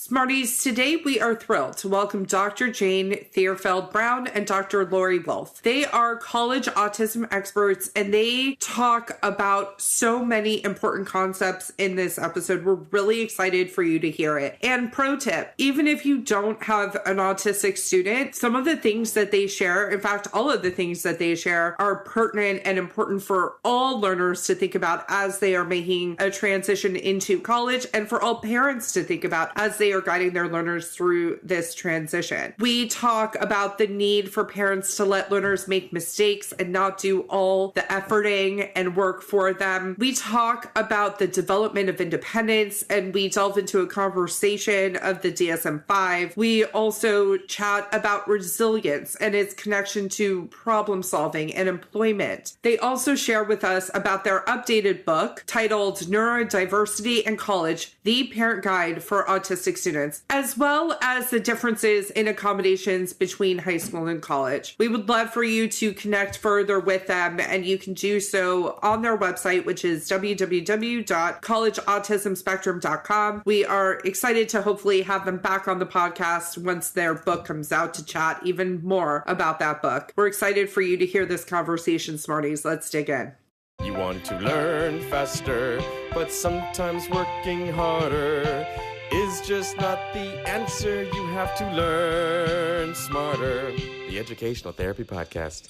Smarties, today we are thrilled to welcome Dr. Jane Thierfeld Brown and Dr. Lorre Wolf. They are college autism experts and they talk about so many important concepts in this episode. We're really excited for you to hear it. And pro tip, even if you don't have an autistic student, some of the things that they share, in fact, all of the things that they share are pertinent and important for all learners to think about as they are making a transition into college and for all parents to think about as they are guiding their learners through this transition. We talk about the need for parents to let learners make mistakes and not do all the efforting and work for them. We talk about the development of independence and we delve into a conversation of the DSM-V. We also chat about resilience and its connection to problem solving and employment. They also share with us about their updated book titled Neurodiversity and College, the Parent Guide for Autistic Students, as well as the differences in accommodations between high school and college. We would love for you to connect further with them, and you can do so on their website, which is www.collegeautismspectrum.com. We are excited to hopefully have them back on the podcast once their book comes out to chat even more about that book. We're excited for you to hear this conversation, Smarties. Let's dig in. You want to learn faster, but sometimes working harder is just not the answer. You have to learn smarter. The Educational Therapy Podcast.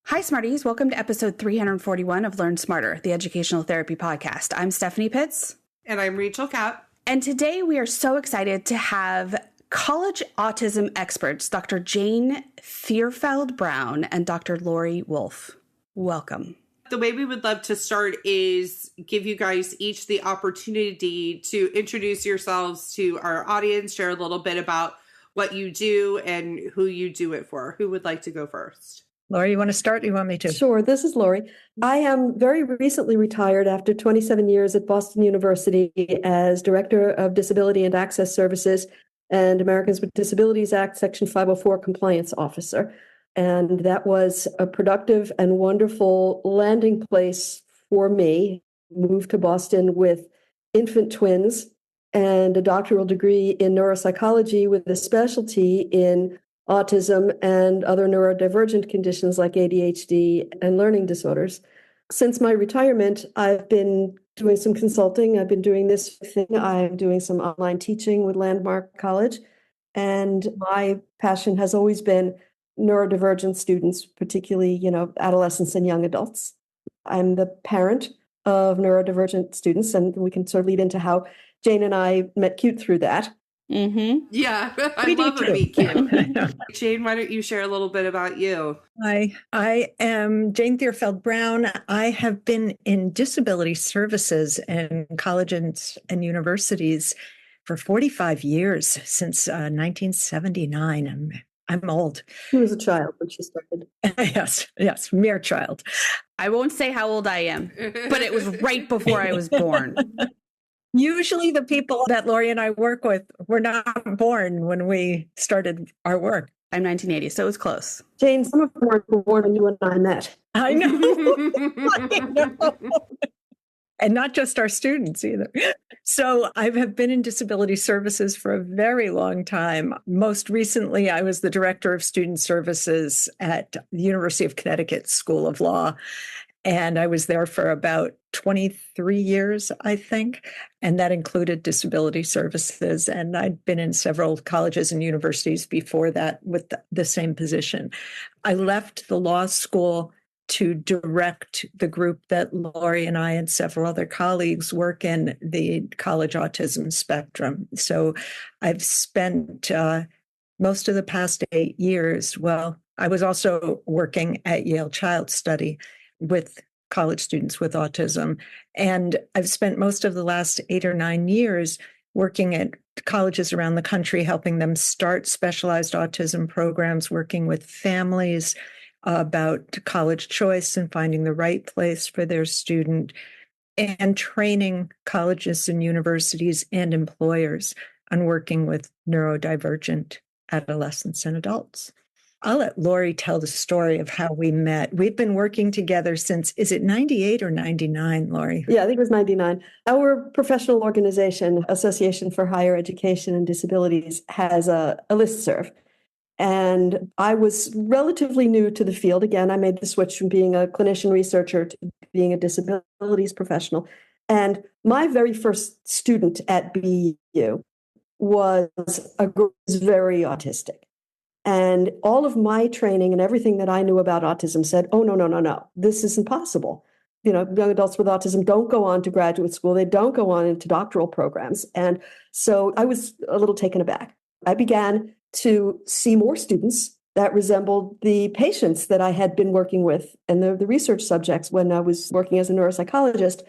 Hi, Smarties. Welcome to episode 341 of Learn Smarter, the Educational Therapy Podcast. I'm Stephanie Pitts. And I'm Rachel Kapp. And today we are so excited to have college autism experts, Dr. Jane Thierfeld Brown and Dr. Lorre Wolf. Welcome. The way we would love to start is give you guys each the opportunity to introduce yourselves to our audience, share a little bit about what you do and who you do it for. Who would like to go first? Lorre, you want to start? Or you want me to? Sure. This is Lorre. I am very recently retired after 27 years at Boston University as Director of Disability and Access Services and Americans with Disabilities Act Section 504 Compliance Officer. And that was a productive and wonderful landing place for me. Moved to Boston with infant twins and a doctoral degree in neuropsychology with a specialty in autism and other neurodivergent conditions like ADHD and learning disorders. Since my retirement, I've been doing some consulting. I've been doing this thing. I'm doing some online teaching with Landmark College. And my passion has always been neurodivergent students, particularly, adolescents and young adults. I'm the parent of neurodivergent students, and we can sort of lead into how Jane and I met cute through that. Mm-hmm. Yeah, I love to meet cute. Jane, why don't you share a little bit about you? I am Jane Thierfeld Brown. I have been in disability services in colleges and universities for 45 years, since 1979. I'm old. She was a child when she started. Yes, mere child. I won't say how old I am, but it was right before I was born. Usually the people that Lorre and I work with were not born when we started our work. I'm 1980, so it was close. Jane, some of them weren't born when you and I met. I know. I know. And not just our students either. So I have been in disability services for a very long time. Most recently, I was the director of student services at the University of Connecticut School of Law. And I was there for about 23 years, I think. And that included disability services. And I'd been in several colleges and universities before that with the same position. I left the law school to direct the group that Lorre and I and several other colleagues work in, the college autism spectrum. So I've spent most of the past 8 years. Well, I was also working at Yale Child Study with college students with autism. And I've spent most of the last 8 or 9 years working at colleges around the country, helping them start specialized autism programs, working with families about college choice and finding the right place for their student, and training colleges and universities and employers on working with neurodivergent adolescents and adults. I'll let Lorre tell the story of how we met. We've been working together since, is it 98 or 99, Lorre? Yeah, I think it was 99. Our professional organization, Association for Higher Education and Disabilities, has a listserv. And I was relatively new to the field. Again, I made the switch from being a clinician researcher to being a disabilities professional. And my very first student at BU was very autistic. And all of my training and everything that I knew about autism said, oh, no, this isn't possible. You know, young adults with autism don't go on to graduate school. They don't go on into doctoral programs. And so I was a little taken aback. I began to see more students that resembled the patients that I had been working with and the research subjects when I was working as a neuropsychologist.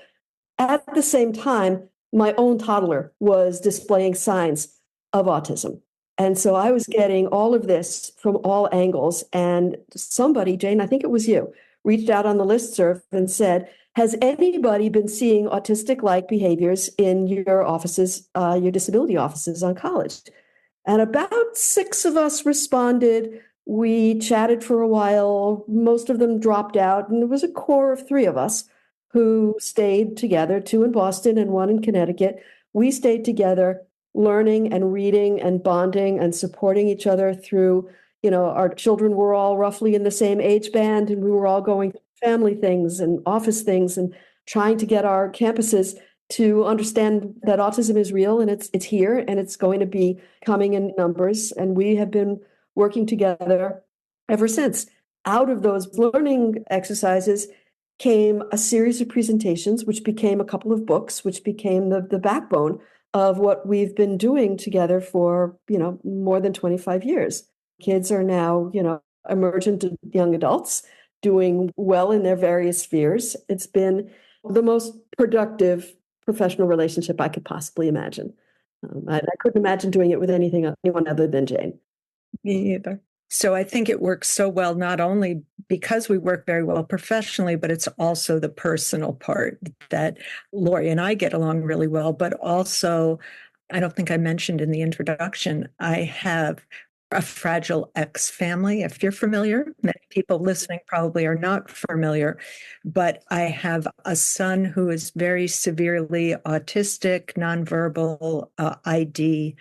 At the same time, my own toddler was displaying signs of autism. And so I was getting all of this from all angles. And somebody, Jane, I think it was you, reached out on the listserv and said, has anybody been seeing autistic-like behaviors in your offices, your disability offices on college? And about 6 of us responded. We chatted for a while. Most of them dropped out. And there was a core of 3 of us who stayed together, 2 in Boston and 1 in Connecticut. We stayed together, learning and reading and bonding and supporting each other through, our children were all roughly in the same age band, and we were all going through family things and office things and trying to get our campuses to understand that autism is real and it's here and it's going to be coming in numbers. And we have been working together ever since. Out of those learning exercises came a series of presentations, which became a couple of books, which became the backbone of what we've been doing together for, more than 25 years. Kids are now, emergent young adults doing well in their various spheres. It's been the most productive professional relationship I could possibly imagine. I couldn't imagine doing it with anyone other than Jane. Me either. So I think it works so well, not only because we work very well professionally, but it's also the personal part that Lorre and I get along really well. But also, I don't think I mentioned in the introduction, I have a Fragile X family. If you're familiar, many people listening probably are not familiar, but I have a son who is very severely autistic, nonverbal, ID,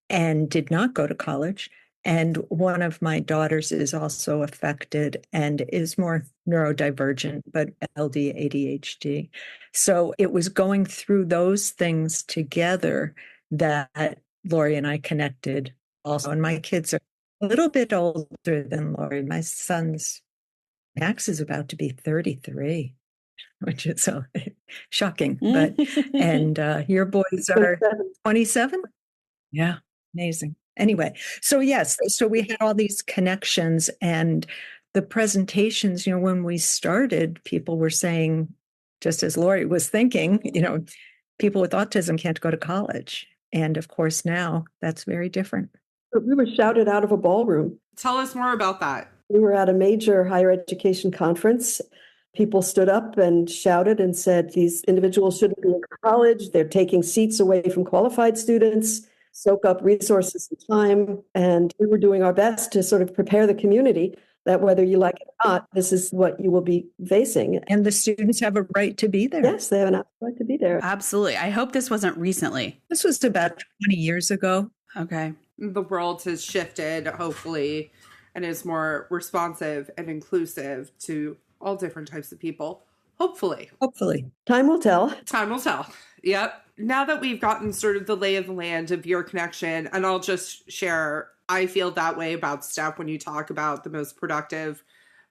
and did not go to college. And one of my daughters is also affected and is more neurodivergent, but LD ADHD. So it was going through those things together that Lorre and I connected also. And my kids are a little bit older than Lorre. My son's Max is about to be 33, which is so shocking. But and your boys are 27? Yeah, amazing. Anyway, so yes, so we had all these connections and the presentations, when we started, people were saying, just as Lorre was thinking, people with autism can't go to college. And of course, now that's very different. We were shouted out of a ballroom. Tell us more about that. We were at a major higher education conference. People stood up and shouted and said, these individuals shouldn't be in college. They're taking seats away from qualified students. Soak up resources and time. And we were doing our best to sort of prepare the community that whether you like it or not, this is what you will be facing. And the students have a right to be there. Yes, they have an absolute right to be there. Absolutely. I hope this wasn't recently. This was about 20 years ago. Okay. The world has shifted, hopefully, and is more responsive and inclusive to all different types of people. Hopefully. Time will tell. Time will tell. Yep. Now that we've gotten sort of the lay of the land of your connection, and I'll just share, I feel that way about Steph when you talk about the most productive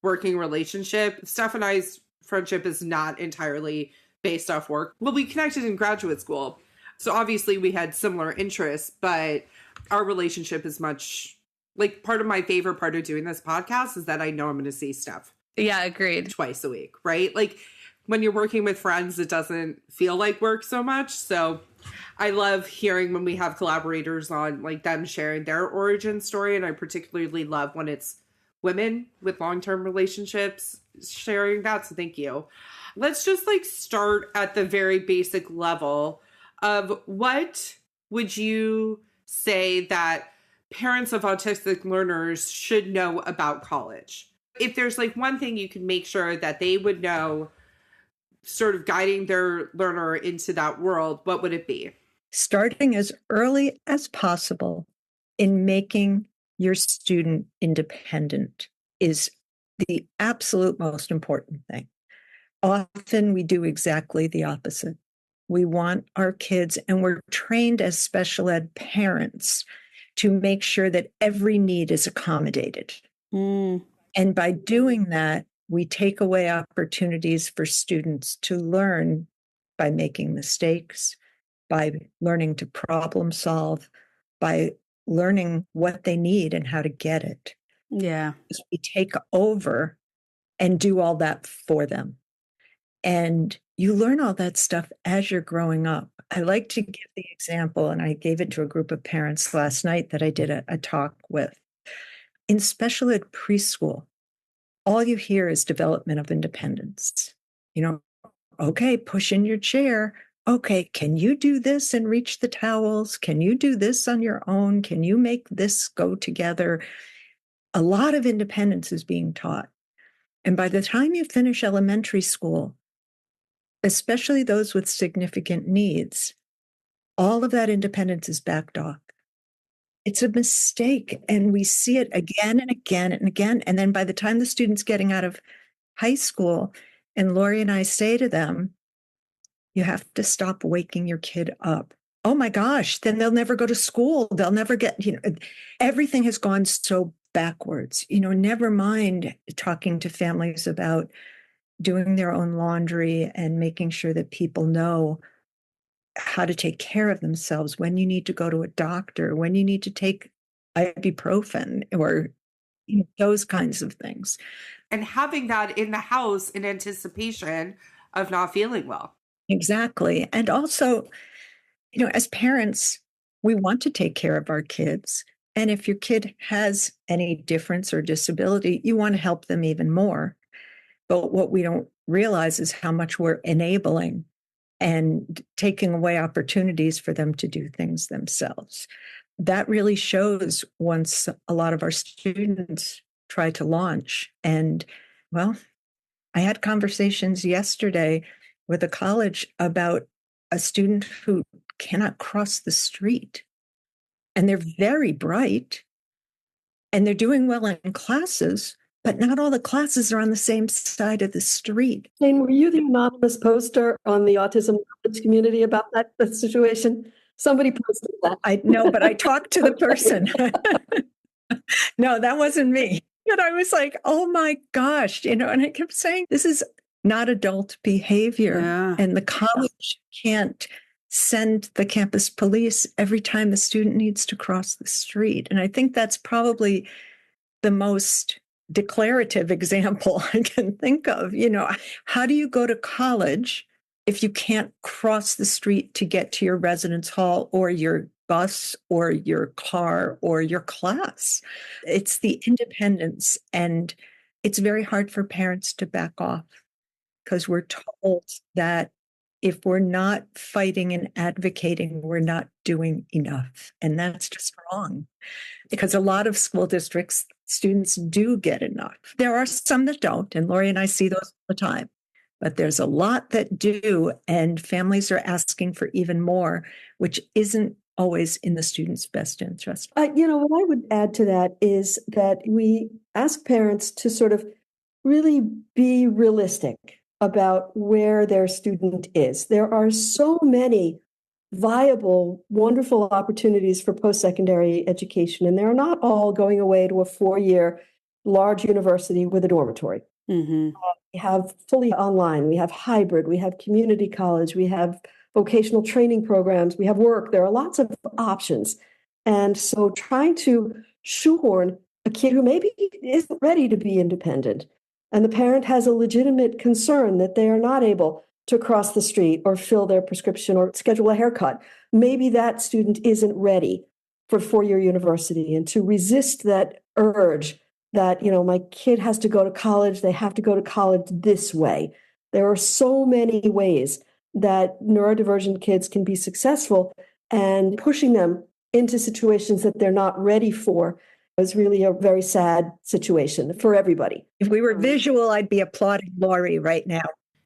working relationship. Steph and I's friendship is not entirely based off work. Well, we connected in graduate school. So obviously we had similar interests, but our relationship is much like part of my favorite part of doing this podcast is that I know I'm going to see Steph. Yeah, agreed. Twice a week, right? Like when you're working with friends, it doesn't feel like work so much. So I love hearing when we have collaborators on like them sharing their origin story. And I particularly love when it's women with long-term relationships sharing that. So thank you. Let's just like start at the very basic level of what would you say that parents of autistic learners should know about college? If there's like one thing you can make sure that they would know, sort of guiding their learner into that world, what would it be? Starting as early as possible in making your student independent is the absolute most important thing. Often we do exactly the opposite. We want our kids, and we're trained as special ed parents to make sure that every need is accommodated. And by doing that, we take away opportunities for students to learn by making mistakes, by learning to problem solve, by learning what they need and how to get it. Yeah. We take over and do all that for them. And you learn all that stuff as you're growing up. I like to give the example, and I gave it to a group of parents last night that I did a talk with. In special ed preschool, all you hear is development of independence. Okay, push in your chair. Okay, can you do this and reach the towels? Can you do this on your own? Can you make this go together? A lot of independence is being taught. And by the time you finish elementary school, especially those with significant needs, all of that independence is backed off. It's a mistake. And we see it again and again and again. And then by the time the student's getting out of high school, and Lorre and I say to them, you have to stop waking your kid up. Oh my gosh, then they'll never go to school. They'll never get, everything has gone so backwards. Never mind talking to families about doing their own laundry and making sure that people know how to take care of themselves, when you need to go to a doctor, when you need to take ibuprofen, or those kinds of things. And having that in the house in anticipation of not feeling well. Exactly. And also, as parents, we want to take care of our kids. And if your kid has any difference or disability, you want to help them even more. But what we don't realize is how much we're enabling and taking away opportunities for them to do things themselves. That really shows once a lot of our students try to launch. And, well, I had conversations yesterday with a college about a student who cannot cross the street. And they're very bright, and they're doing well in classes, but not all the classes are on the same side of the street. Jane, were you the anonymous poster on the autism community about that situation? Somebody posted that. I know, but I talked to the person. No, that wasn't me. But I was like, oh my gosh, and I kept saying, this is not adult behavior. Yeah. And the college can't send the campus police every time the student needs to cross the street. And I think that's probably the most declarative example I can think of. How do you go to college if you can't cross the street to get to your residence hall or your bus or your car or your class? It's the independence, and it's very hard for parents to back off because we're told that if we're not fighting and advocating, we're not doing enough. And that's just wrong, because a lot of school districts, students do get enough. There are some that don't, and Lorre and I see those all the time. But there's a lot that do, and families are asking for even more, which isn't always in the student's best interest. What I would add to that is that we ask parents to sort of really be realistic about where their student is. There are so many viable, wonderful opportunities for post-secondary education, and they're not all going away to a 4-year large university with a dormitory. Mm-hmm. We have fully online, we have hybrid, we have community college, we have vocational training programs, we have work. There are lots of options. And so trying to shoehorn a kid who maybe isn't ready to be independent, and the parent has a legitimate concern that they are not able to cross the street or fill their prescription or schedule a haircut. Maybe that student isn't ready for 4-year university, and to resist that urge that, my kid has to go to college, they have to go to college this way. There are so many ways that neurodivergent kids can be successful, and pushing them into situations that they're not ready for is really a very sad situation for everybody. If we were visual, I'd be applauding Lorre right now.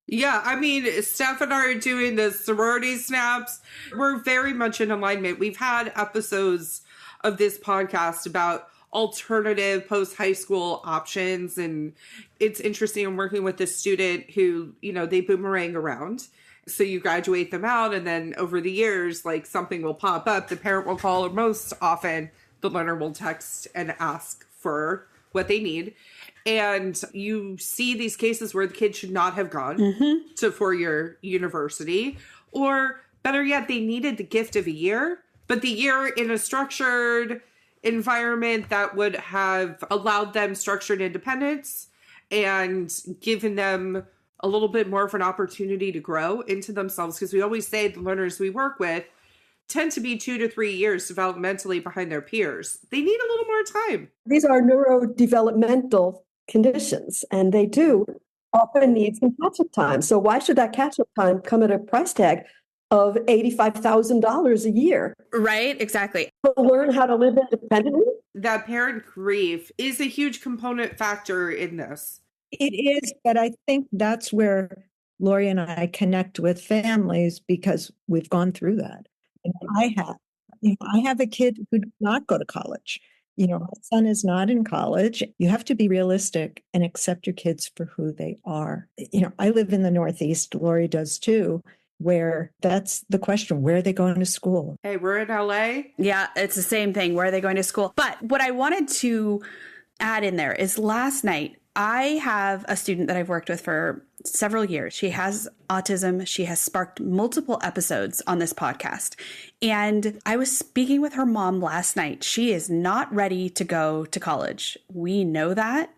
Yeah, I mean, Steph and I are doing the sorority snaps. We're very much in alignment. We've had episodes of this podcast about alternative post-high school options, and it's interesting. I'm working with a student who, they boomerang around. So you graduate them out, and then over the years, like, something will pop up. The parent will call, or most often the learner will text and ask for what they need. And you see these cases where the kid should not have gone to four-year university, or better yet, they needed the gift of a year, but the year in a structured environment that would have allowed them structured independence and given them a little bit more of an opportunity to grow into themselves. Because we always say the learners we work with tend to be 2 to 3 years developmentally behind their peers. They need a little more time. These are neurodevelopmental conditions, and they do often need some catch-up time. So why should that catch-up time come at a price tag of $85,000 a year? Right, exactly. To learn how to live independently? That parent grief is a huge component factor in this. It is, but I think that's where Lorre and I connect with families because we've gone through that. And I have a kid who did not go to college. My son is not in college. You have to be realistic and accept your kids for who they are. I live in the Northeast. Lorre does too, where that's the question. Where are they going to school? Hey, we're in LA. Yeah, it's the same thing. Where are they going to school? But what I wanted to add in there is last night, I have a student that I've worked with for several years. She has autism. She has sparked multiple episodes on this podcast. And I was speaking with her mom last night. She is not ready to go to college. We know that.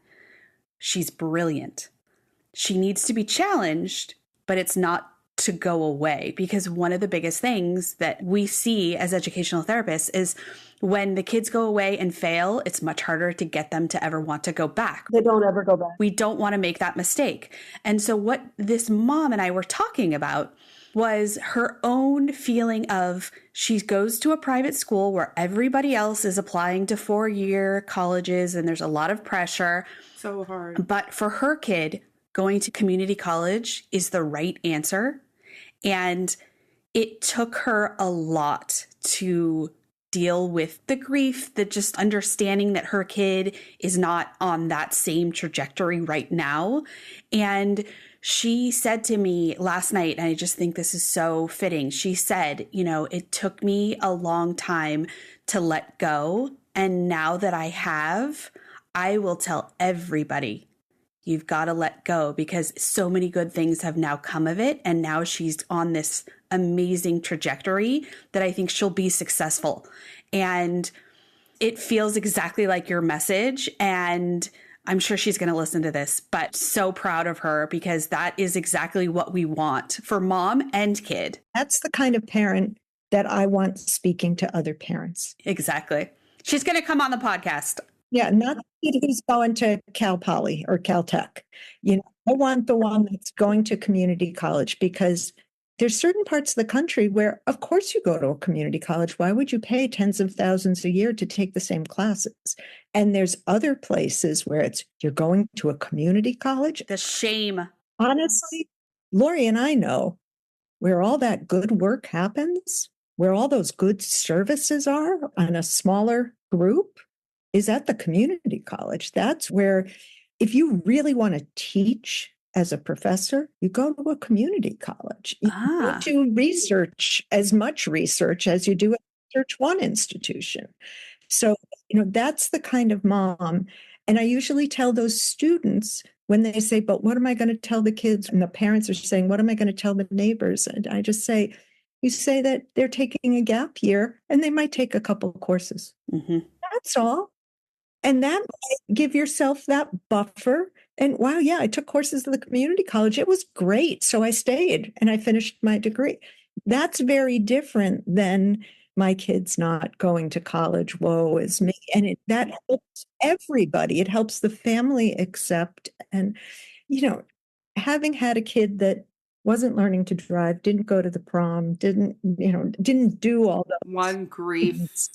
She's brilliant. She needs to be challenged, but it's not to go away, because one of the biggest things that we see as educational therapists is when the kids go away and fail, it's much harder to get them to ever want to go back. They don't ever go back. We don't want to make that mistake. And so what this mom and I were talking about was her own feeling of she goes to a private school where everybody else is applying to 4-year colleges and there's a lot of pressure. So hard. But for her kid, going to community college is the right answer. And it took her a lot to deal with the grief, the just understanding that her kid is not on that same trajectory right now. And she said to me last night, and I just think this is so fitting. She said, it took me a long time to let go. And now that I have, I will tell everybody, you've got to let go, because so many good things have now come of it. And now she's on this amazing trajectory that I think she'll be successful. And it feels exactly like your message. And I'm sure she's going to listen to this, but so proud of her, because that is exactly what we want for mom and kid. That's the kind of parent that I want speaking to other parents. Exactly. She's going to come on the podcast. Yeah, not the kid who's going to Cal Poly or Caltech. I want the one that's going to community college, because there's certain parts of the country where, of course, you go to a community college. Why would you pay tens of thousands a year to take the same classes? And there's other places where you're going to a community college. The shame. Honestly, Lorre and I know where all that good work happens, where all those good services are on a smaller group, is at the community college. That's where, if you really want to teach as a professor, you go to a community college. You don't do research, as much research as you do at Research One institution. So, that's the kind of mom. And I usually tell those students when they say, but what am I going to tell the kids? And the parents are saying, what am I going to tell the neighbors? And I just say, you say that they're taking a gap year and they might take a couple of courses. Mm-hmm. That's all. And that might give yourself that buffer. And wow, yeah, I took courses at the community college. It was great. So I stayed and I finished my degree. That's very different than my kid's not going to college. Woe is me. And that helps everybody. It helps the family accept. And, having had a kid that wasn't learning to drive, didn't go to the prom, didn't do all those One grief. things.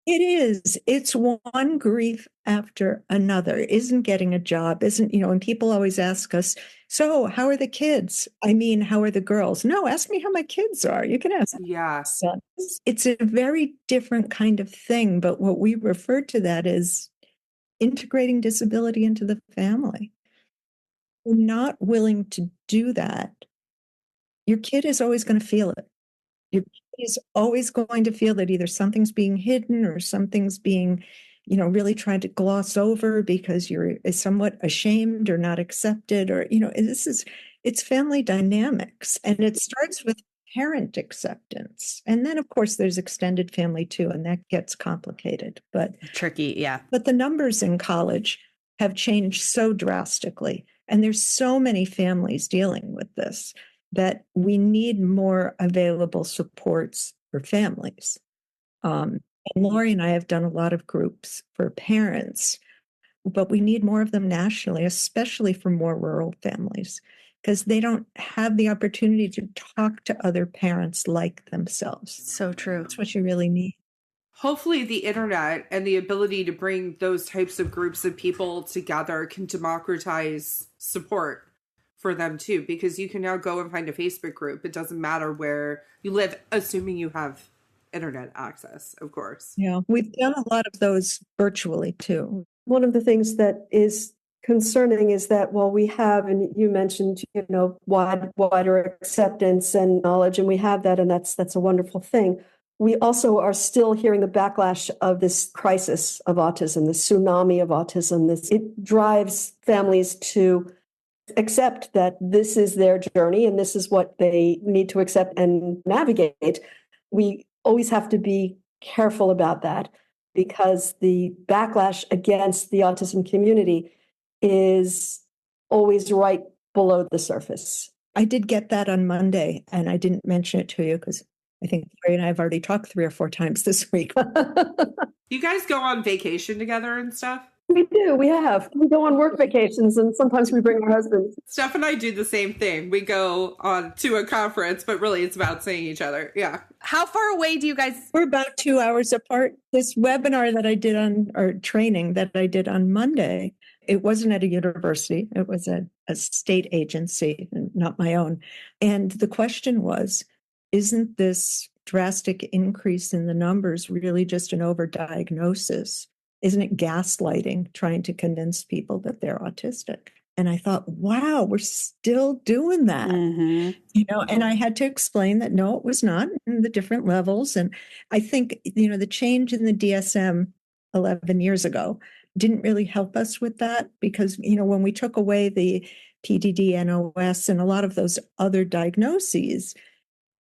It is. It's one grief after another. Isn't getting a job, and people always ask us, so how are the kids? I mean, how are the girls? No, ask me how my kids are. You can ask Yeah. sons. It's a very different kind of thing, but what we refer to that is integrating disability into the family. We're not willing to do that. Your kid is always going to feel it. Your kid is always going to feel that either something's being hidden or something's being, really tried to gloss over because you're somewhat ashamed or not accepted, or, it's family dynamics. And it starts with parent acceptance. And then, of course, there's extended family too, and that gets complicated. But Tricky, yeah. But the numbers in college have changed so drastically. And there's so many families dealing with this that we need more available supports for families. And Lorre and I have done a lot of groups for parents, but we need more of them nationally, especially for more rural families, because they don't have the opportunity to talk to other parents like themselves. So true. That's what you really need. Hopefully the internet and the ability to bring those types of groups of people together can democratize support for them too, because you can now go and find a Facebook group. It doesn't matter where you live, assuming you have internet access, of course. Yeah, we've done a lot of those virtually too. One of the things that is concerning is that while we have, and you mentioned, wider acceptance and knowledge, and we have that, and that's a wonderful thing. We also are still hearing the backlash of this crisis of autism, this tsunami of autism. It drives families to accept that this is their journey and this is what they need to accept and navigate. We always have to be careful about that because the backlash against the autism community is always right below the surface. I did get that on Monday, and I didn't mention it to you because I think Lorre and I have already talked 3 or 4 times this week. You guys go on vacation together and stuff? We do. We go on work vacations, and sometimes we bring our husbands. Steph and I do the same thing. We go on to a conference, but really it's about seeing each other. Yeah. How far away do you guys? We're about 2 hours apart. This webinar that I did or training that I did on Monday, it wasn't at a university. It was a state agency, not my own. And the question was, isn't this drastic increase in the numbers really just an overdiagnosis? Isn't it gaslighting, trying to convince people that they're autistic? And I thought, wow, we're still doing that. Mm-hmm. And I had to explain that, no, it was not, in the different levels. And I think, the change in the DSM 11 years ago didn't really help us with that because, when we took away the PDD, NOS, and a lot of those other diagnoses,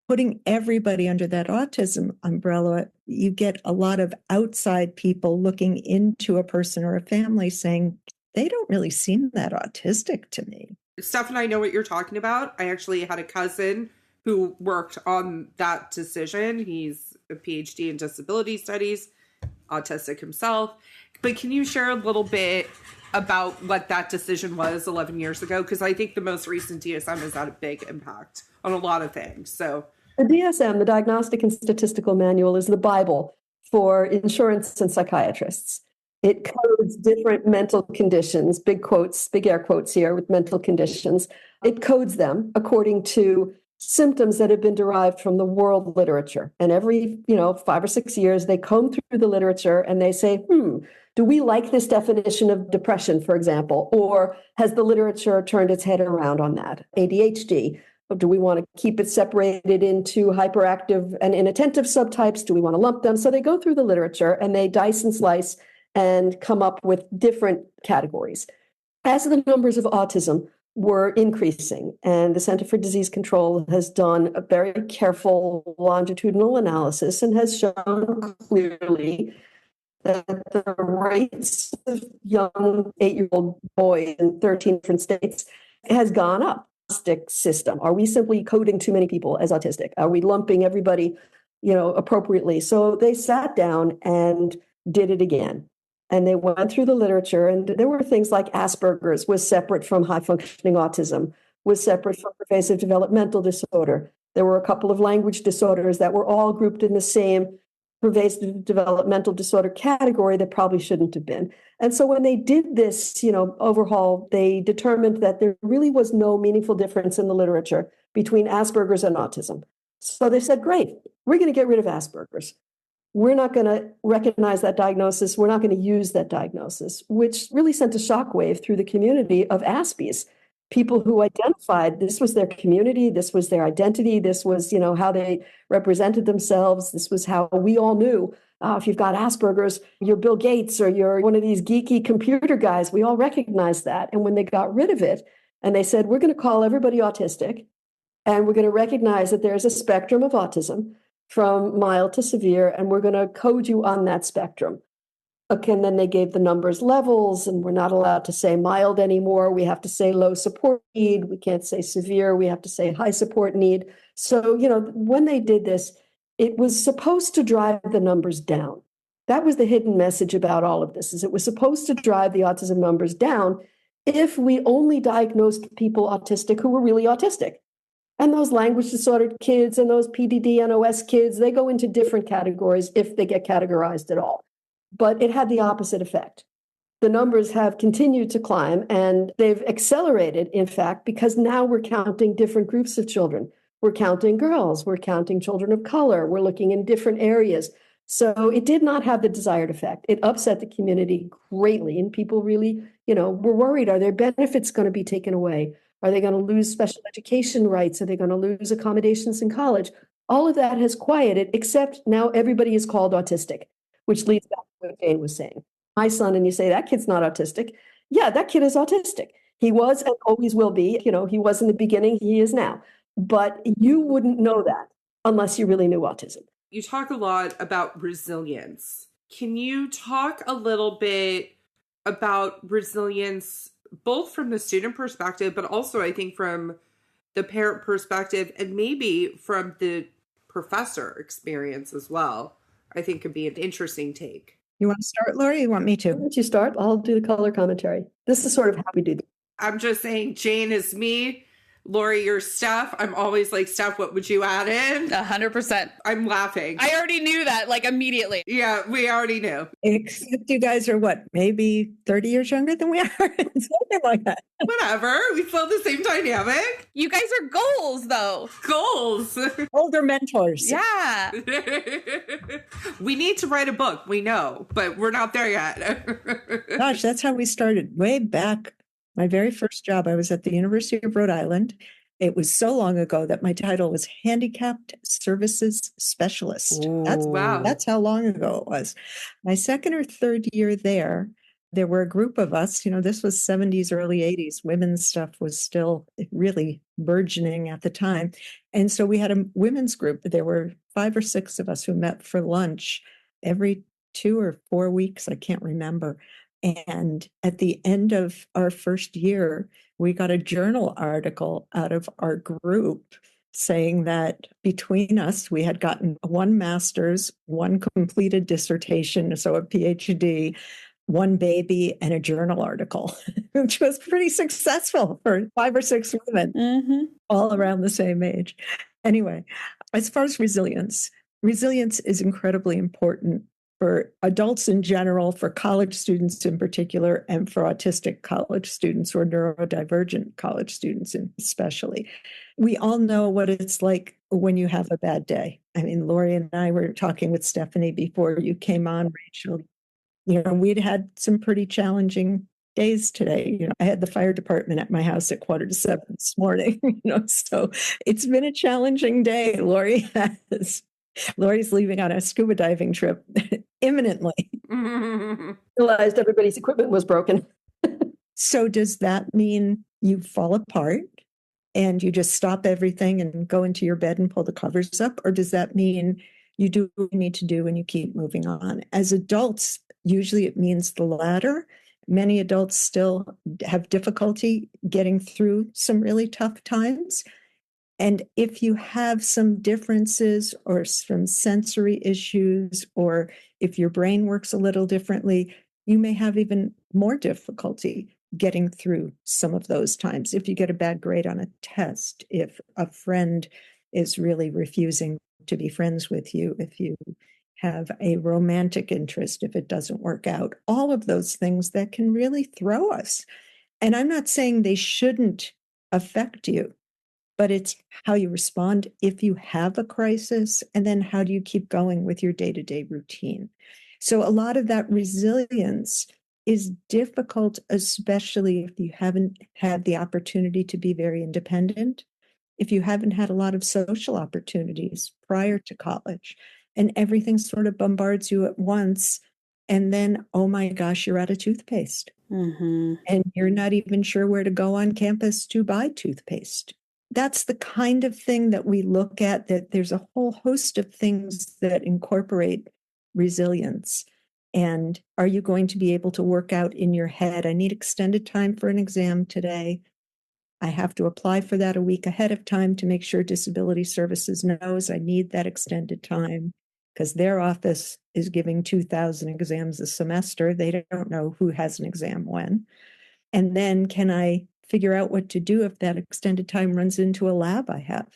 putting everybody under that autism umbrella, you get a lot of outside people looking into a person or a family saying, they don't really seem that autistic to me. Steph and I know what you're talking about. I actually had a cousin who worked on that decision. He's a PhD in disability studies, autistic himself. But can you share a little bit about what that decision was 11 years ago? Because I think the most recent DSM has had a big impact on a lot of things. So the DSM, the Diagnostic and Statistical Manual, is the Bible for insurance and psychiatrists. It codes different mental conditions, big quotes, big air quotes here with mental conditions. It codes them according to symptoms that have been derived from the world literature. And every, 5 or 6 years, they comb through the literature and they say, do we like this definition of depression, for example? Or has the literature turned its head around on that? ADHD. Do we want to keep it separated into hyperactive and inattentive subtypes? Do we want to lump them? So they go through the literature and they dice and slice and come up with different categories. As the numbers of autism were increasing, and the Center for Disease Control has done a very careful longitudinal analysis and has shown clearly that the rates of young 8-year-old boys in 13 different states has gone up. System. Are we simply coding too many people as autistic? Are we lumping everybody, appropriately? So they sat down and did it again. And they went through the literature, and there were things like Asperger's was separate from high functioning autism. was separate from pervasive developmental disorder. There were a couple of language disorders that were all grouped in the same pervasive developmental disorder category that probably shouldn't have been. And so when they did this, overhaul, they determined that there really was no meaningful difference in the literature between Asperger's and autism. So they said, great, we're going to get rid of Asperger's. We're not going to recognize that diagnosis. We're not going to use that diagnosis, which really sent a shockwave through the community of Aspies. People who identified this was their community, this was their identity, this was, how they represented themselves. This was how we all knew, if you've got Asperger's, you're Bill Gates or you're one of these geeky computer guys. We all recognized that. And when they got rid of it and they said, we're going to call everybody autistic and we're going to recognize that there's a spectrum of autism from mild to severe, and we're going to code you on that spectrum. Okay, and then they gave the numbers levels, and we're not allowed to say mild anymore. We have to say low support need. We can't say severe. We have to say high support need. So, when they did this, it was supposed to drive the numbers down. That was the hidden message about all of this, is it was supposed to drive the autism numbers down if we only diagnosed people autistic who were really autistic. And those language disordered kids and those PDD, NOS kids, they go into different categories if they get categorized at all. But it had the opposite effect. The numbers have continued to climb, and they've accelerated, in fact, because now we're counting different groups of children. We're counting girls, we're counting children of color, we're looking in different areas. So it did not have the desired effect. It upset the community greatly, and people really, were worried. Are their benefits going to be taken away? Are they going to lose special education rights? Are they going to lose accommodations in college? All of that has quieted, except now everybody is called autistic, which leads back to what Jane was saying. My son, and you say, that kid's not autistic. Yeah, that kid is autistic. He was and always will be. He was in the beginning, he is now. But you wouldn't know that unless you really knew autism. You talk a lot about resilience. Can you talk a little bit about resilience, both from the student perspective, but also I think from the parent perspective, and maybe from the professor experience as well? I think could be an interesting take. You want to start, Lorre? You want me to? Why don't you start? I'll do the color commentary. This is sort of how we do this. I'm just saying, Jane is me. Lorre, you're Steph. I'm always like, Steph, what would you add in? 100%. I'm laughing. I already knew that, immediately. Yeah, we already knew. Except you guys are maybe 30 years younger than we are? Something like that. Whatever. We still have the same dynamic. You guys are goals, though. Goals. Older mentors. Yeah. We need to write a book. We know, but we're not there yet. Gosh, that's how we started way back. My very first job, I was at the University of Rhode Island. It was so long ago that my title was Handicapped Services Specialist. Wow. That's how long ago it was. My second or third year there were a group of us, this was 70s, early 80s. Women's stuff was still really burgeoning at the time. And so we had a women's group. There were 5 or 6 of us who met for lunch every 2 or 4 weeks. I can't remember. And at the end of our first year, we got a journal article out of our group saying that between us, we had gotten 1 master's, 1 completed dissertation, so a PhD, 1 baby, and a journal article, which was pretty successful for 5 or 6 women, all around the same age. Anyway, as far as resilience is incredibly important for adults in general, for college students in particular, and for autistic college students or neurodivergent college students especially. We all know what it's like when you have a bad day. I mean, Lorre and I were talking with Stephanie before you came on, Rachel. We'd had some pretty challenging days today. I had the fire department at my house at 6:45 this morning, so it's been a challenging day. Lorre has. Lori's leaving on a scuba diving trip imminently. Realized everybody's equipment was broken. So does that mean you fall apart and you just stop everything and go into your bed and pull the covers up? Or does that mean you do what you need to do and you keep moving on? As adults, usually it means the latter. Many adults still have difficulty getting through some really tough times. And if you have some differences or some sensory issues, or if your brain works a little differently, you may have even more difficulty getting through some of those times. If you get a bad grade on a test, if a friend is really refusing to be friends with you, if you have a romantic interest, if it doesn't work out, all of those things that can really throw us. And I'm not saying they shouldn't affect you, but it's how you respond if you have a crisis, and then how do you keep going with your day-to-day routine. So a lot of that resilience is difficult, especially if you haven't had the opportunity to be very independent, if you haven't had a lot of social opportunities prior to college, and everything sort of bombards you at once. And then, oh my gosh, you're out of toothpaste. Mm-hmm. And you're not even sure where to go on campus to buy toothpaste. That's the kind of thing that we look at, that there's a whole host of things that incorporate resilience. And are you going to be able to work out in your head, I need extended time for an exam today. I have to apply for that a week ahead of time to make sure Disability Services knows I need that extended time, because their office is giving 2,000 exams a semester. They don't know who has an exam when. And then can I figure out what to do if that extended time runs into a lab I have?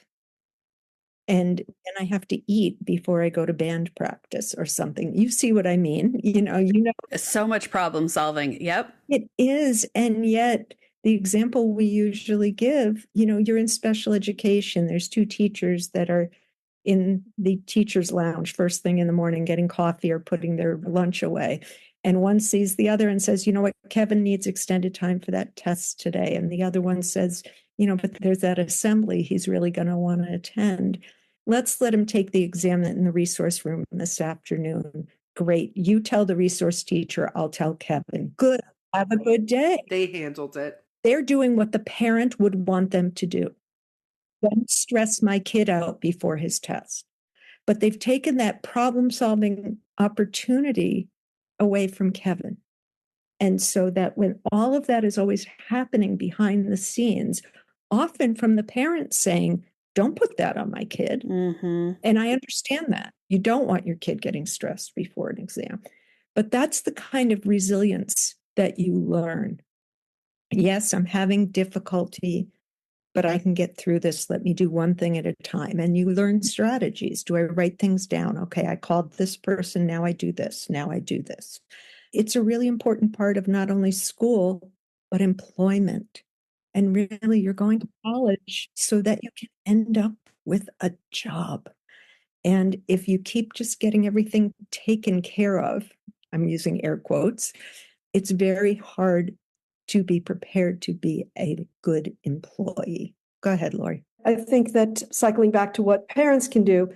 And I have to eat before I go to band practice or something. You see what I mean? You know. So much problem solving. Yep. It is. And yet the example we usually give, you're in special education. There's two teachers that are in the teacher's lounge first thing in the morning, getting coffee or putting their lunch away. And one sees the other and says, you know what, Kevin needs extended time for that test today. And the other one says, but there's that assembly he's really going to want to attend. Let's let him take the exam in the resource room this afternoon. Great. You tell the resource teacher, I'll tell Kevin. Good. Have a good day. They handled it. They're doing what the parent would want them to do. Don't stress my kid out before his test. But they've taken that problem-solving opportunity away from Kevin. And so that when all of that is always happening behind the scenes, often from the parents saying, don't put that on my kid. Mm-hmm. And I understand that. You don't want your kid getting stressed before an exam. But that's the kind of resilience that you learn. Yes, I'm having difficulty, but I can get through this. Let me do one thing at a time. And you learn strategies. Do I write things down? Okay, I called this person. Now I do this. Now I do this. It's a really important part of not only school, but employment. And really, you're going to college so that you can end up with a job. And if you keep just getting everything taken care of, I'm using air quotes, it's very hard to be prepared to be a good employee. Go ahead, Lorre. I think that cycling back to what parents can do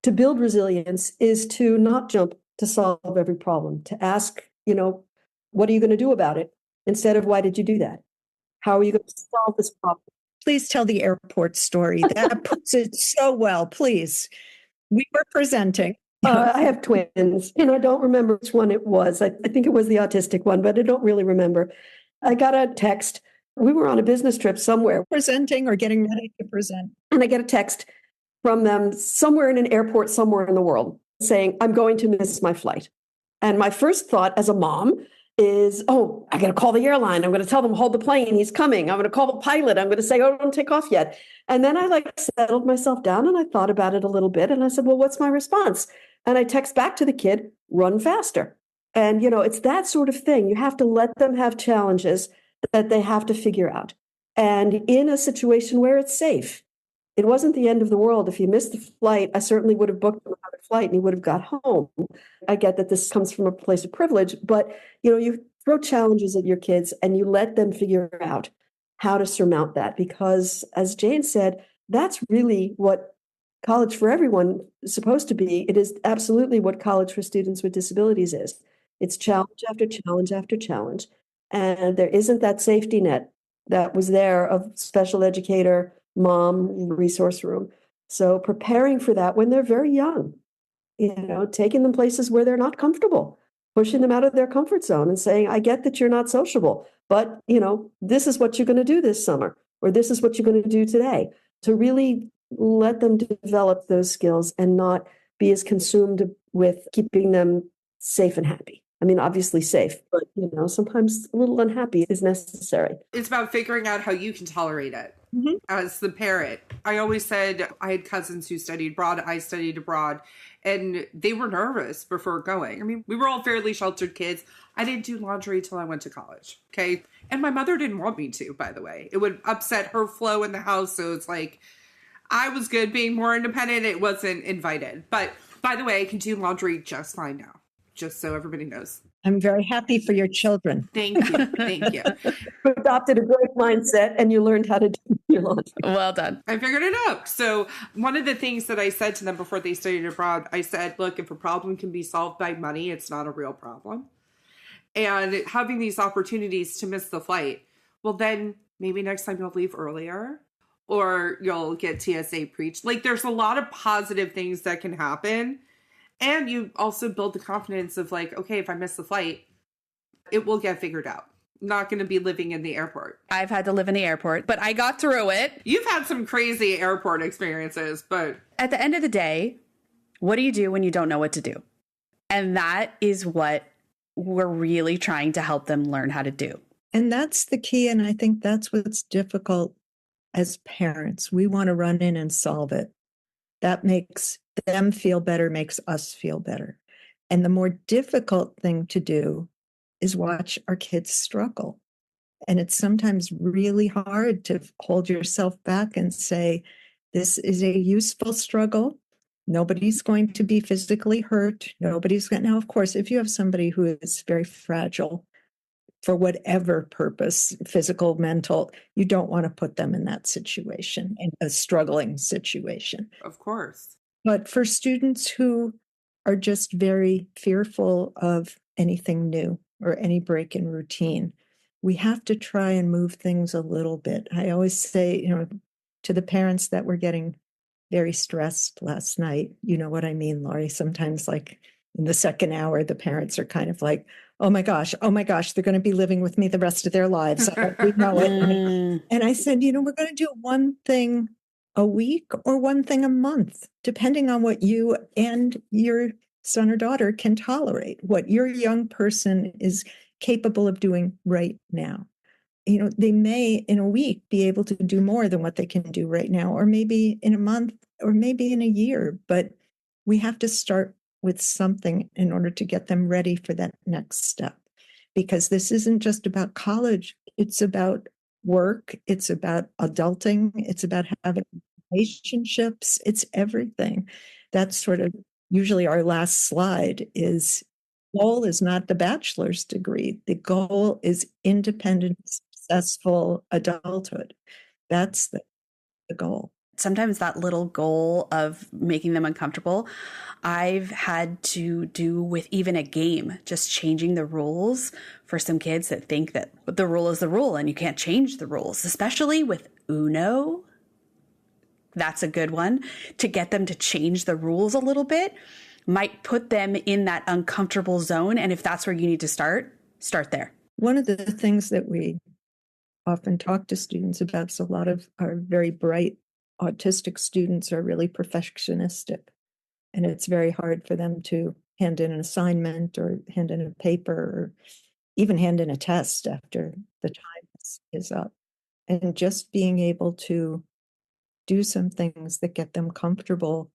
to build resilience is to not jump to solve every problem, to ask, what are you going to do about it? Instead of, why did you do that? How are you going to solve this problem? Please tell the airport story. That puts it so well, please. We were presenting. I have twins, and I don't remember which one it was. I think it was the autistic one, but I don't really remember. I got a text. We were on a business trip somewhere. Presenting or getting ready to present. And I get a text from them somewhere in an airport, somewhere in the world, saying, I'm going to miss my flight. And my first thought as a mom is, oh, I got to call the airline. I'm going to tell them, hold the plane. He's coming. I'm going to call the pilot. I'm going to say, oh, don't take off yet. And then I settled myself down and I thought about it a little bit. And I said, well, what's my response? And I text back to the kid, run faster. And, it's that sort of thing. You have to let them have challenges that they have to figure out. And in a situation where it's safe, it wasn't the end of the world. If you missed the flight, I certainly would have booked another flight and he would have got home. I get that this comes from a place of privilege, but, you throw challenges at your kids and you let them figure out how to surmount that. Because as Jane said, that's really what college for everyone is supposed to be. It is absolutely what college for students with disabilities is. It's challenge after challenge after challenge. And there isn't that safety net that was there of special educator, mom, resource room. So preparing for that when they're very young, taking them places where they're not comfortable, pushing them out of their comfort zone and saying, I get that you're not sociable, but, this is what you're going to do this summer, or this is what you're going to do today, to really let them develop those skills and not be as consumed with keeping them safe and happy. I mean, obviously safe, but sometimes a little unhappy is necessary. It's about figuring out how you can tolerate it. As the parent, I always said I had cousins who studied abroad. I studied abroad, and they were nervous before going. I mean, we were all fairly sheltered kids. I didn't do laundry till I went to college. Okay. And my mother didn't want me to, by the way. It would upset her flow in the house. So it's like, I was good being more independent. It wasn't invited. But by the way, I can do laundry just fine now, just so everybody knows. I'm very happy for your children. Thank you. Thank you. You adopted a great mindset and you learned how to do your laundry. Well done. I figured it out. So one of the things that I said to them before they studied abroad, I said, look, if a problem can be solved by money, it's not a real problem. And having these opportunities to miss the flight, well, then maybe next time you'll leave earlier or you'll get TSA preached. Like, there's a lot of positive things that can happen. And you also build the confidence of like, okay, if I miss the flight, it will get figured out. I'm not going to be living in the airport. I've had to live in the airport, but I got through it. You've had some crazy airport experiences, but at the end of the day, what do you do when you don't know what to do? And that is what we're really trying to help them learn how to do. And that's the key. And I think that's what's difficult as parents. We want to run in and solve it. That makes them feel better, makes us feel better. And the more difficult thing to do is watch our kids struggle. And it's sometimes really hard to hold yourself back and say, this is a useful struggle. Nobody's going to be physically hurt. Nobody's going to. Now, of course, if you have somebody who is very fragile for whatever purpose, physical, mental, you don't want to put them in that situation, in a struggling situation. of course. But for students who are just very fearful of anything new or any break in routine, we have to try and move things a little bit. I always say, to the parents that were getting very stressed last night, you know what I mean, Lorre? Sometimes like in the second hour, the parents are kind of like, oh my gosh, they're going to be living with me the rest of their lives. We know it. And I said, we're going to do one thing a week or one thing a month, depending on what you and your son or daughter can tolerate, what your young person is capable of doing right now. They may in a week be able to do more than what they can do right now, or maybe in a month, or maybe in a year. But we have to start with something in order to get them ready for that next step. Because this isn't just about college. It's about work. It's about adulting. It's about having relationships. It's everything. That's sort of usually our last slide is goal is not the bachelor's degree. The goal is independent, successful adulthood. That's the goal. Sometimes that little goal of making them uncomfortable, I've had to do with even a game, just changing the rules for some kids that think that the rule is the rule and you can't change the rules, especially with Uno. That's a good one. To get them to change the rules a little bit might put them in that uncomfortable zone. And if that's where you need to start there. One of the things that we often talk to students about is a lot of our very bright autistic students are really perfectionistic. And it's very hard for them to hand in an assignment or hand in a paper or even hand in a test after the time is up. And just being able to do some things that get them comfortable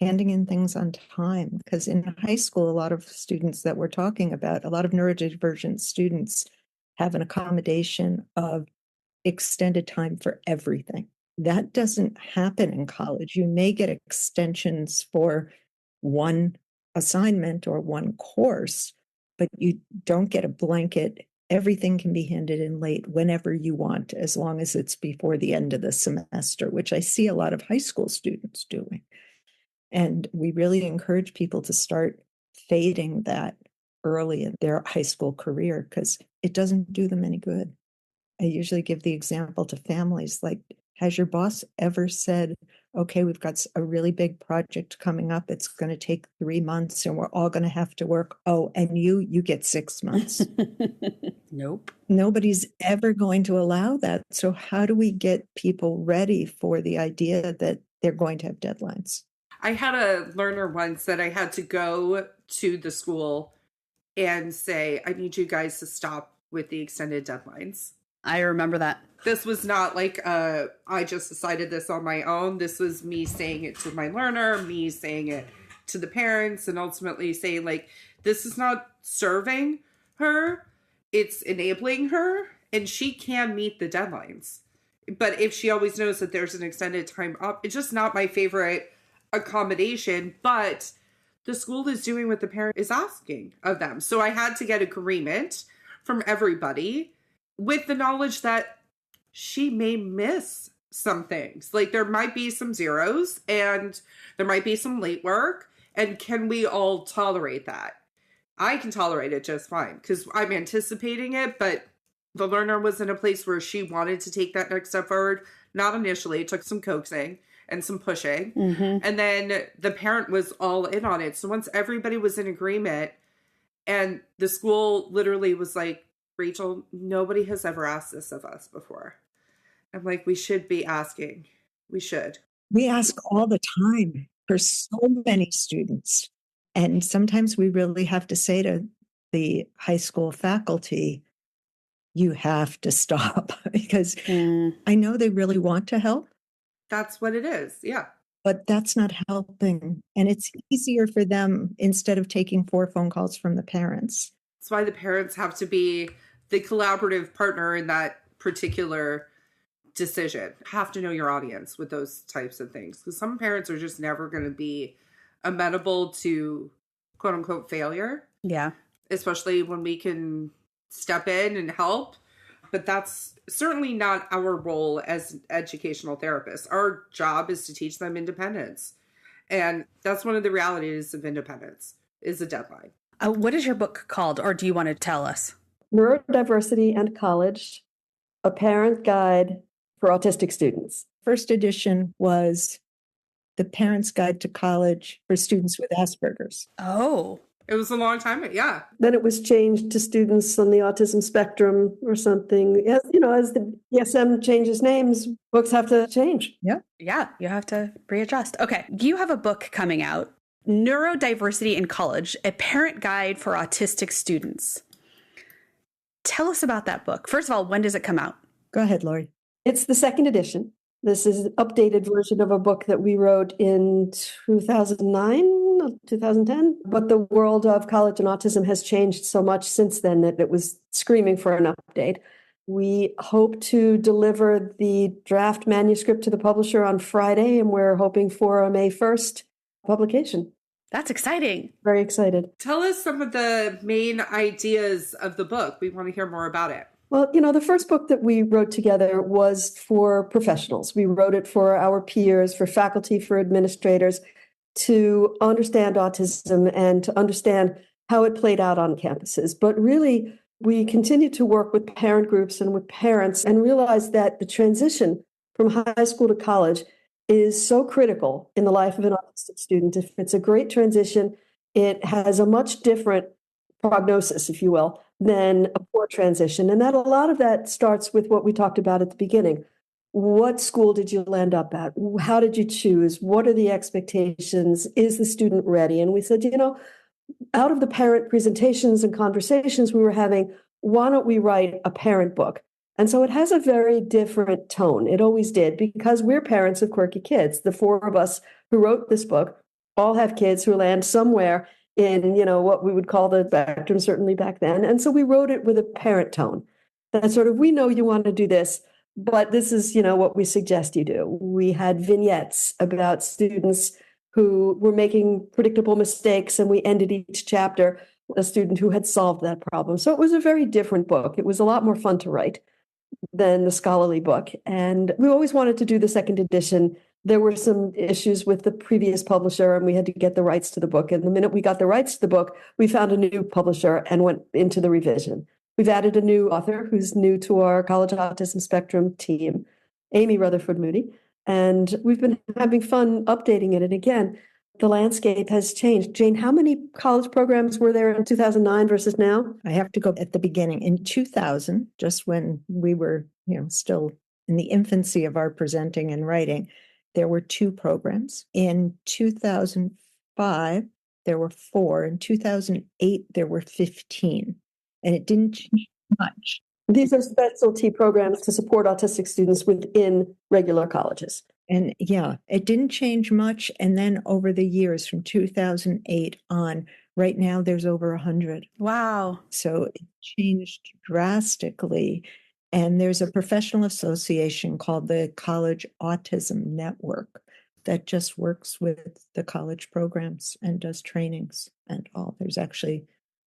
handing in things on time. Because in high school, a lot of students that we're talking about, a lot of neurodivergent students have an accommodation of extended time for everything. That doesn't happen in college. You may get extensions for one assignment or one course, but you don't get a blanket. Everything can be handed in late whenever you want, as long as it's before the end of the semester, which I see a lot of high school students doing. And we really encourage people to start fading that early in their high school career because it doesn't do them any good. I usually give the example to families like, has your boss ever said, okay, we've got a really big project coming up. It's going to take 3 months and we're all going to have to work. Oh, and you get 6 months. Nope. Nobody's ever going to allow that. So how do we get people ready for the idea that they're going to have deadlines? I had a learner once that I had to go to the school and say, I need you guys to stop with the extended deadlines. I remember that. This was not like I just decided this on my own. This was me saying it to my learner, me saying it to the parents, and ultimately saying, like, this is not serving her. It's enabling her, and she can meet the deadlines. But if she always knows that there's an extended time up, it's just not my favorite accommodation. But the school is doing what the parent is asking of them. So I had to get agreement from everybody with the knowledge that she may miss some things. Like, there might be some zeros and there might be some late work. And can we all tolerate that? I can tolerate it just fine because I'm anticipating it, but the learner was in a place where she wanted to take that next step forward. Not initially. It took some coaxing and some pushing. Mm-hmm. And then the parent was all in on it. So once everybody was in agreement, and the school literally was like, Rachel, nobody has ever asked this of us before. I'm like, we should be asking. We should. We ask all the time for so many students. And sometimes we really have to say to the high school faculty, you have to stop because I know they really want to help. That's what it is. Yeah. But that's not helping. And it's easier for them instead of taking 4 phone calls from the parents. That's why the parents have to be the collaborative partner in that particular decision. Have to know your audience with those types of things. Because some parents are just never going to be amenable to quote unquote failure. Yeah. Especially when we can step in and help. But that's certainly not our role as educational therapists. Our job is to teach them independence. And that's one of the realities of independence is a deadline. What is your book called, or do you want to tell us? Neurodiversity and College, a parent guide for autistic students. First edition was The Parent's Guide to College for Students with Asperger's. Oh. It was a long time, yeah. Then it was changed to students on the autism spectrum or something. As, as the DSM changes names, books have to change. Yeah. Yeah, you have to readjust. Okay, you have a book coming out, Neurodiversity in College, a parent guide for autistic students. Tell us about that book. First of all, when does it come out? Go ahead, Lori. It's the second edition. This is an updated version of a book that we wrote in 2009, 2010. But the world of college and autism has changed so much since then that it was screaming for an update. We hope to deliver the draft manuscript to the publisher on Friday, and we're hoping for a May 1st publication. That's exciting. Very excited. Tell us some of the main ideas of the book. We want to hear more about it. Well, the first book that we wrote together was for professionals. We wrote it for our peers, for faculty, for administrators, to understand autism and to understand how it played out on campuses. But really, we continued to work with parent groups and with parents and realized that the transition from high school to college is so critical in the life of an autistic student. If it's a great transition, it has a much different prognosis, if you will, than a poor transition. And that a lot of that starts with what we talked about at the beginning. What school did you land up at? How did you choose? What are the expectations? Is the student ready? And we said, out of the parent presentations and conversations we were having, why don't we write a parent book? And so it has a very different tone. It always did, because we're parents of quirky kids. The 4 of us who wrote this book all have kids who land somewhere in, what we would call the spectrum, certainly back then. And so we wrote it with a parent tone. That sort of, we know you want to do this, but this is, what we suggest you do. We had vignettes about students who were making predictable mistakes, and we ended each chapter with a student who had solved that problem. So it was a very different book. It was a lot more fun to write than the scholarly book. And we always wanted to do the second edition. There were some issues with the previous publisher, and we had to get the rights to the book. And the minute we got the rights to the book, we found a new publisher and went into the revision. We've added a new author who's new to our College Autism Spectrum team, Amy Rutherford Moody. And we've been having fun updating it. And again, the landscape has changed. Jane, how many college programs were there in 2009 versus now? I have to go at the beginning. In 2000, just when we were, still in the infancy of our presenting and writing, there were 2 programs. In 2005, there were 4. In 2008, there were 15. And it didn't change much. These are specialty programs to support autistic students within regular colleges. And yeah, it didn't change much. And then over the years from 2008 on, right now there's over 100. Wow. So it changed drastically. And there's a professional association called the College Autism Network that just works with the college programs and does trainings and all. There's actually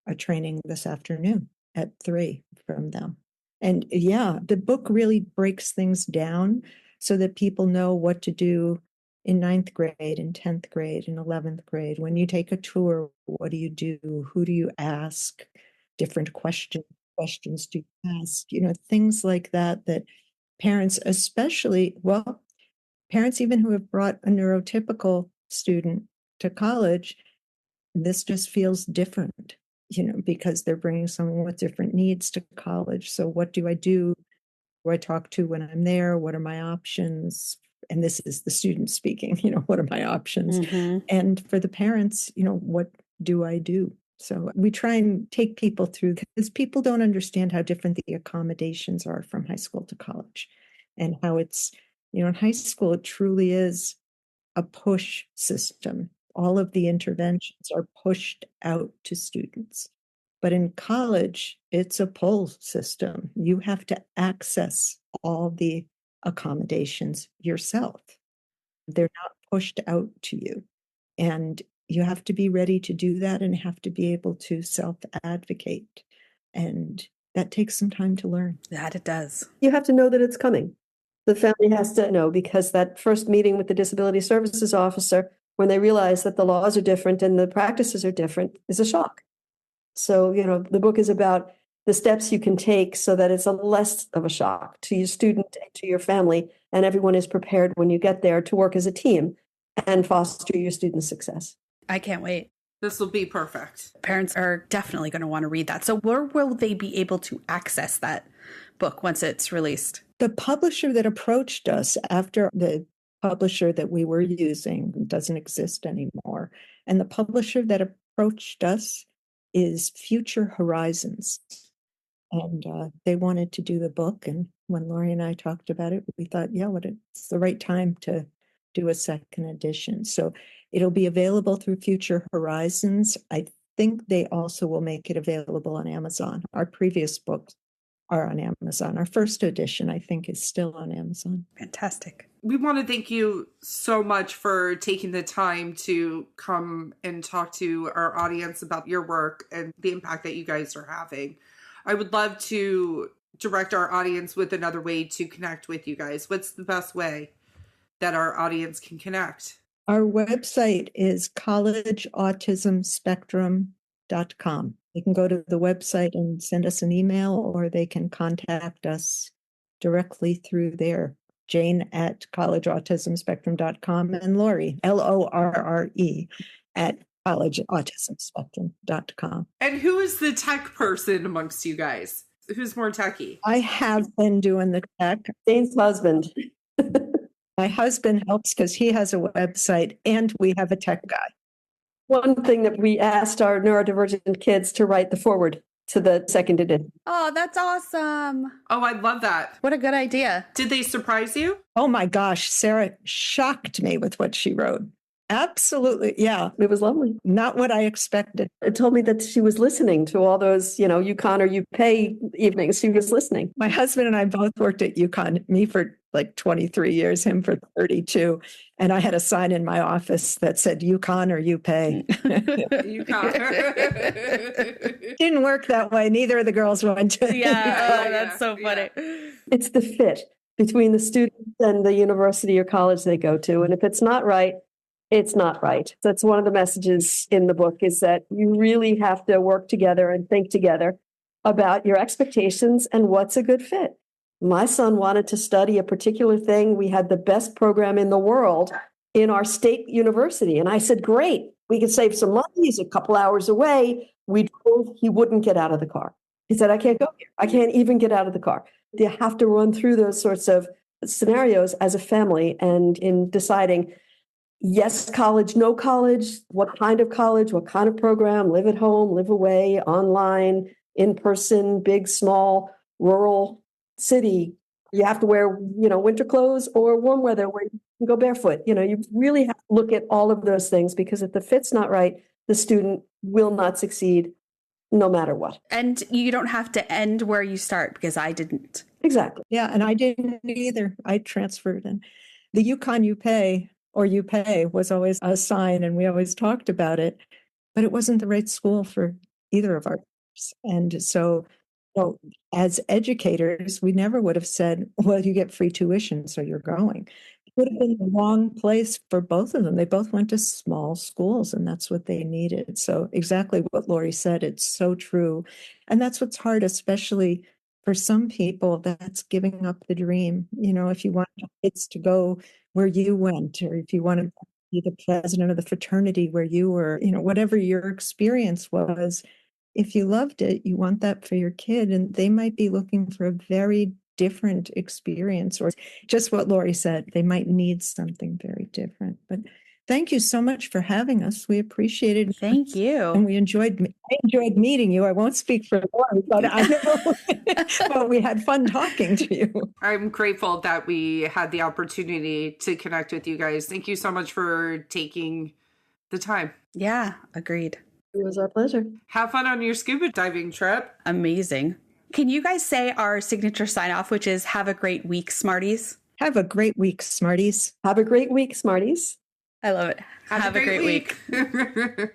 a training this afternoon at 3 from them. And yeah, the book really breaks things down so that people know what to do in 9th grade, in 10th grade, in 11th grade. When you take a tour, what do you do? Who do you ask? Different questions do you ask? Things like that, that parents especially, well, parents even who have brought a neurotypical student to college, this just feels different, because they're bringing someone with different needs to college. So what do I do? Who I talk to when I'm there? What are my options? And this is the student speaking, what are my options? Mm-hmm. And for the parents, what do I do? So we try and take people through, because people don't understand how different the accommodations are from high school to college, and how it's, in high school, it truly is a push system. All of the interventions are pushed out to students. But in college, it's a pull system. You have to access all the accommodations yourself. They're not pushed out to you. And you have to be ready to do that and have to be able to self-advocate. And that takes some time to learn. That it does. You have to know that it's coming. The family has to know, because that first meeting with the disability services officer, when they realize that the laws are different and the practices are different, is a shock. So, the book is about the steps you can take so that it's a less of a shock to your student and to your family, and everyone is prepared when you get there to work as a team and foster your students' success. I can't wait. This will be perfect. Parents are definitely going to want to read that. So where will they be able to access that book once it's released? The publisher that approached us, after the publisher that we were using doesn't exist anymore, and the publisher that approached us is Future Horizons. And they wanted to do the book. And when Lorre and I talked about it, we thought, it's the right time to do a second edition. So it'll be available through Future Horizons. I think they also will make it available on Amazon. Our previous books are on Amazon. Our first edition, I think, is still on Amazon. Fantastic. We want to thank you so much for taking the time to come and talk to our audience about your work and the impact that you guys are having. I would love to direct our audience with another way to connect with you guys. What's the best way that our audience can connect? Our website is collegeautismspectrum.com. They can go to the website and send us an email, or they can contact us directly through there. Jane at collegeautismspectrum.com, and Lorre, Lorre, at collegeautismspectrum.com. And who is the tech person amongst you guys? Who's more techie? I have been doing the tech. Jane's husband. My husband helps because he has a website and we have a tech guy. One thing that we asked our neurodivergent kids to write the foreword to the second edition. Oh, that's awesome. Oh, I love that. What a good idea. Did they surprise you? Oh my gosh, Sarah shocked me with what she wrote. Absolutely. Yeah. It was lovely. Not what I expected. It told me that she was listening to all those, UConn or you pay evenings. She was listening. My husband and I both worked at UConn, me for like 23 years, him for 32. And I had a sign in my office that said UConn or you pay. Didn't work that way. Neither of the girls went to. Yeah, that's so funny. It's the fit between the students and the university or college they go to. And if it's not right, it's not right. That's one of the messages in the book, is that you really have to work together and think together about your expectations and what's a good fit. My son wanted to study a particular thing. We had the best program in the world in our state university. And I said, great, we could save some money. He's a couple hours away. We drove, he wouldn't get out of the car. He said, I can't go here. I can't even get out of the car. You have to run through those sorts of scenarios as a family, and in deciding yes, college, no college, what kind of college, what kind of program, live at home, live away, online, in person, big, small, rural, city. You have to wear, winter clothes or warm weather where you can go barefoot. You really have to look at all of those things, because if the fit's not right, the student will not succeed no matter what. And you don't have to end where you start, because I didn't. Exactly. Yeah, and I didn't either. I transferred, and the UConn you pay or you pay was always a sign, and we always talked about it, but it wasn't the right school for either of our groups. And so, as educators, we never would have said, well, you get free tuition, so you're going. It would have been the wrong place for both of them. They both went to small schools, and that's what they needed. So exactly what Lorre said, it's so true. And that's what's hard, especially for some people, that's giving up the dream. If you want kids to go where you went, or if you want to be the president of the fraternity where you were, whatever your experience was, if you loved it, you want that for your kid, and they might be looking for a very different experience, or just what Lorre said, they might need something very different. But thank you so much for having us. We appreciate it. Thank you. And I enjoyed meeting you. I won't speak for Lorre, but I know but we had fun talking to you. I'm grateful that we had the opportunity to connect with you guys. Thank you so much for taking the time. Yeah, agreed. It was our pleasure. Have fun on your scuba diving trip. Amazing. Can you guys say our signature sign off, which is have a great week, Smarties? Have a great week, Smarties. Have a great week, Smarties. I love it. Have a great week.